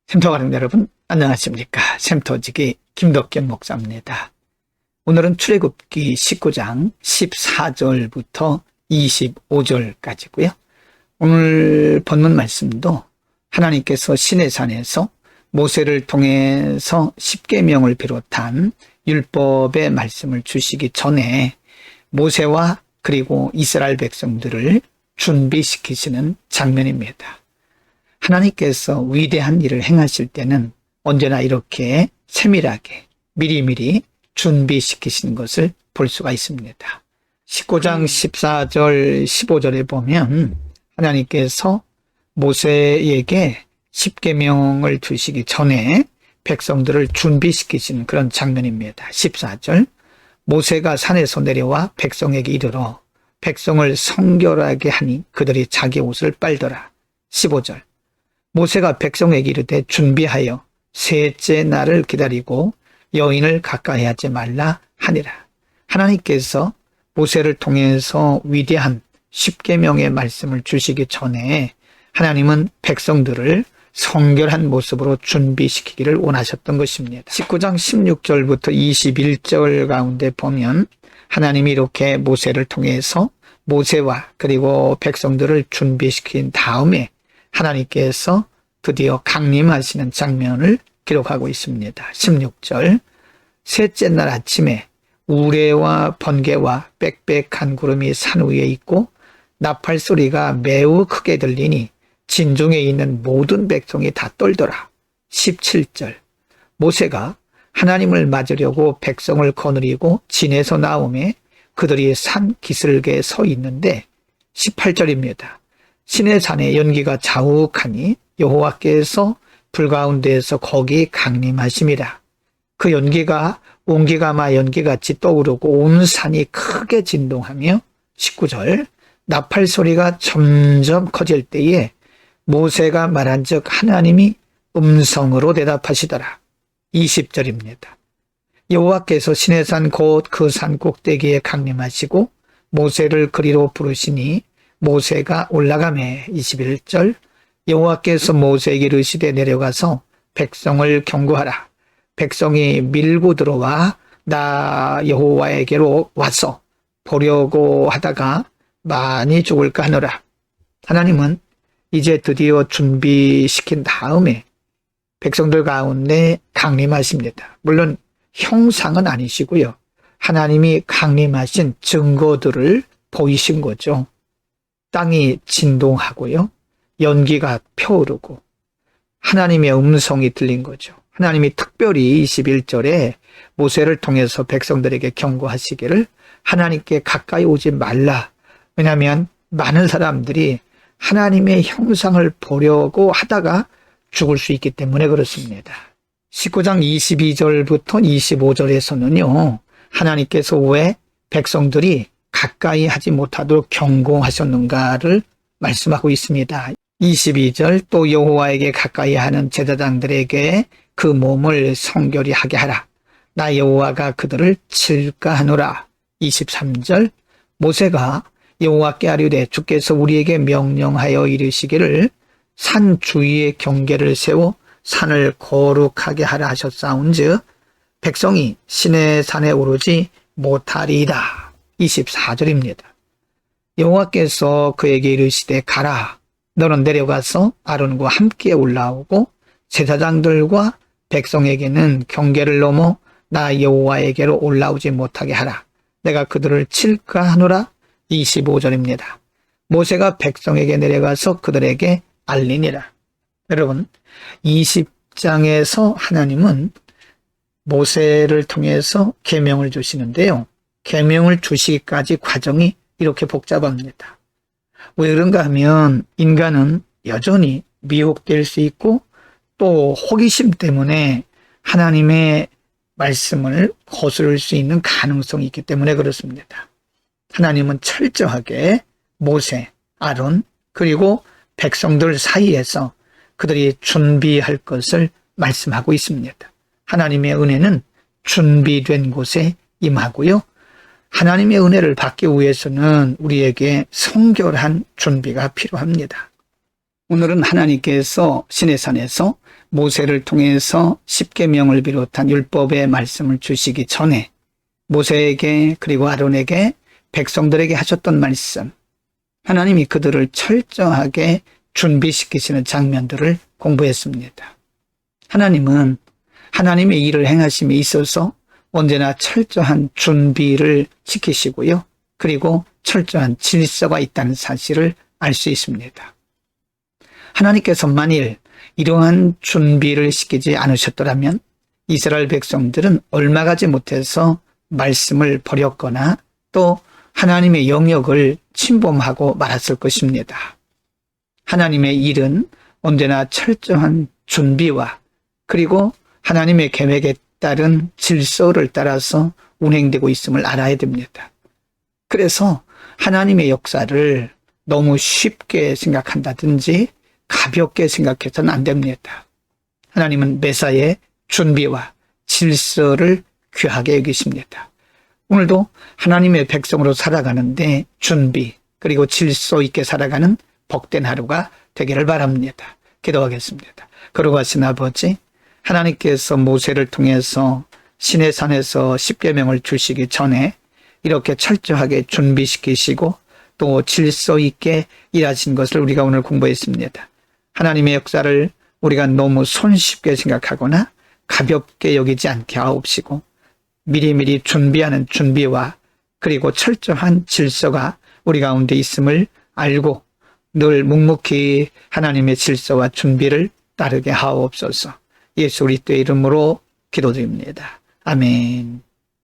샘터 가족 여러분 안녕하십니까. 샘터지기 김덕겸 목사입니다. 오늘은 출애굽기 19장 14절부터 25절까지고요. 오늘 본문 말씀도 하나님께서 시내산에서 모세를 통해서 십계명을 비롯한 율법의 말씀을 주시기 전에 모세와 그리고 이스라엘 백성들을 준비시키시는 장면입니다. 하나님께서 위대한 일을 행하실 때는 언제나 이렇게 세밀하게 미리미리 준비시키시는 것을 볼 수가 있습니다. 19장 14절 15절에 보면 하나님께서 모세에게 십계명을 주시기 전에 백성들을 준비시키시는 그런 장면입니다. 14절 모세가 산에서 내려와 백성에게 이르러 백성을 성결하게 하니 그들이 자기 옷을 빨더라. 15절 모세가 백성에게 이르되 준비하여 셋째 날을 기다리고 여인을 가까이 하지 말라 하니라. 하나님께서 모세를 통해서 위대한 십계명의 말씀을 주시기 전에 하나님은 백성들을 성결한 모습으로 준비시키기를 원하셨던 것입니다. 19장 16절부터 21절 가운데 보면 하나님이 이렇게 모세를 통해서 모세와 그리고 백성들을 준비시킨 다음에 하나님께서 드디어 강림하시는 장면을 기록하고 있습니다. 16절 셋째 날 아침에 우레와 번개와 빽빽한 구름이 산 위에 있고 나팔 소리가 매우 크게 들리니 진중에 있는 모든 백성이 다 떨더라. 17절 모세가 하나님을 맞으려고 백성을 거느리고 진에서 나오매 그들이 산 기슭에 서 있는데 18절입니다. 시내산에 연기가 자욱하니 여호와께서 불 가운데에서 거기 강림하심이라. 그 연기가 온기가마 연기같이 떠오르고 온 산이 크게 진동하며 19절 나팔 소리가 점점 커질 때에 모세가 말한즉 하나님이 음성으로 대답하시더라. 20절입니다. 여호와께서 시내산 곧 그 산 꼭대기에 강림하시고 모세를 그리로 부르시니 모세가 올라가매. 21절 여호와께서 모세에게 이르시되 내려가서 백성을 경고하라. 백성이 밀고 들어와 나 여호와에게로 와서 보려고 하다가 많이 죽을까 하노라. 하나님은 이제 드디어 준비시킨 다음에 백성들 가운데 강림하십니다. 물론 형상은 아니시고요. 하나님이 강림하신 증거들을 보이신 거죠. 땅이 진동하고요. 연기가 펴오르고 하나님의 음성이 들린 거죠. 하나님이 특별히 21절에 모세를 통해서 백성들에게 경고하시기를 하나님께 가까이 오지 말라. 왜냐하면 많은 사람들이 하나님의 형상을 보려고 하다가 죽을 수 있기 때문에 그렇습니다. 19장 22절부터 25절에서는요. 하나님께서 왜 백성들이 가까이 하지 못하도록 경고하셨는가를 말씀하고 있습니다. 22절 또 여호와에게 가까이 하는 제사장들에게 그 몸을 성결히 하게 하라. 나 여호와가 그들을 칠까 하노라. 23절 모세가 여호와께 아뢰되 주께서 우리에게 명령하여 이르시기를 산 주위에 경계를 세워 산을 거룩하게 하라 하셨사온즉 백성이 시내산에 오르지 못하리이다. 24절입니다. 여호와께서 그에게 이르시되 가라. 너는 내려가서 아론과 함께 올라오고 제사장들과 백성에게는 경계를 넘어 나 여호와에게로 올라오지 못하게 하라. 내가 그들을 칠까 하노라. 25절입니다. 모세가 백성에게 내려가서 그들에게 알리니라. 여러분 20장에서 하나님은 모세를 통해서 계명을 주시는데요. 계명을 주시기까지 과정이 이렇게 복잡합니다. 왜 그런가 하면 인간은 여전히 미혹될 수 있고 또 호기심 때문에 하나님의 말씀을 거스를 수 있는 가능성이 있기 때문에 그렇습니다. 하나님은 철저하게 모세, 아론 그리고 백성들 사이에서 그들이 준비할 것을 말씀하고 있습니다. 하나님의 은혜는 준비된 곳에 임하고요. 하나님의 은혜를 받기 위해서는 우리에게 성결한 준비가 필요합니다. 오늘은 하나님께서 시내산에서 모세를 통해서 십계명을 비롯한 율법의 말씀을 주시기 전에 모세에게 그리고 아론에게 백성들에게 하셨던 말씀, 하나님이 그들을 철저하게 준비시키시는 장면들을 공부했습니다. 하나님은 하나님의 일을 행하심에 있어서 언제나 철저한 준비를 시키시고요. 그리고 철저한 질서가 있다는 사실을 알 수 있습니다. 하나님께서 만일 이러한 준비를 시키지 않으셨더라면 이스라엘 백성들은 얼마 가지 못해서 말씀을 버렸거나 또 하나님의 영역을 침범하고 말았을 것입니다. 하나님의 일은 언제나 철저한 준비와 그리고 하나님의 계획에 따른 질서를 따라서 운행되고 있음을 알아야 됩니다. 그래서 하나님의 역사를 너무 쉽게 생각한다든지 가볍게 생각해서는 안 됩니다. 하나님은 매사에 준비와 질서를 귀하게 여기십니다. 오늘도 하나님의 백성으로 살아가는데 준비 그리고 질서 있게 살아가는 복된 하루가 되기를 바랍니다. 기도하겠습니다. 거룩하신 아버지, 하나님께서 모세를 통해서 시내산에서 십계명을 주시기 전에 이렇게 철저하게 준비시키시고 또 질서 있게 일하신 것을 우리가 오늘 공부했습니다. 하나님의 역사를 우리가 너무 손쉽게 생각하거나 가볍게 여기지 않게 하옵시고 미리미리 준비하는 준비와 그리고 철저한 질서가 우리 가운데 있음을 알고 늘 묵묵히 하나님의 질서와 준비를 따르게 하옵소서. 예수 그리스도의 이름으로 기도드립니다. 아멘.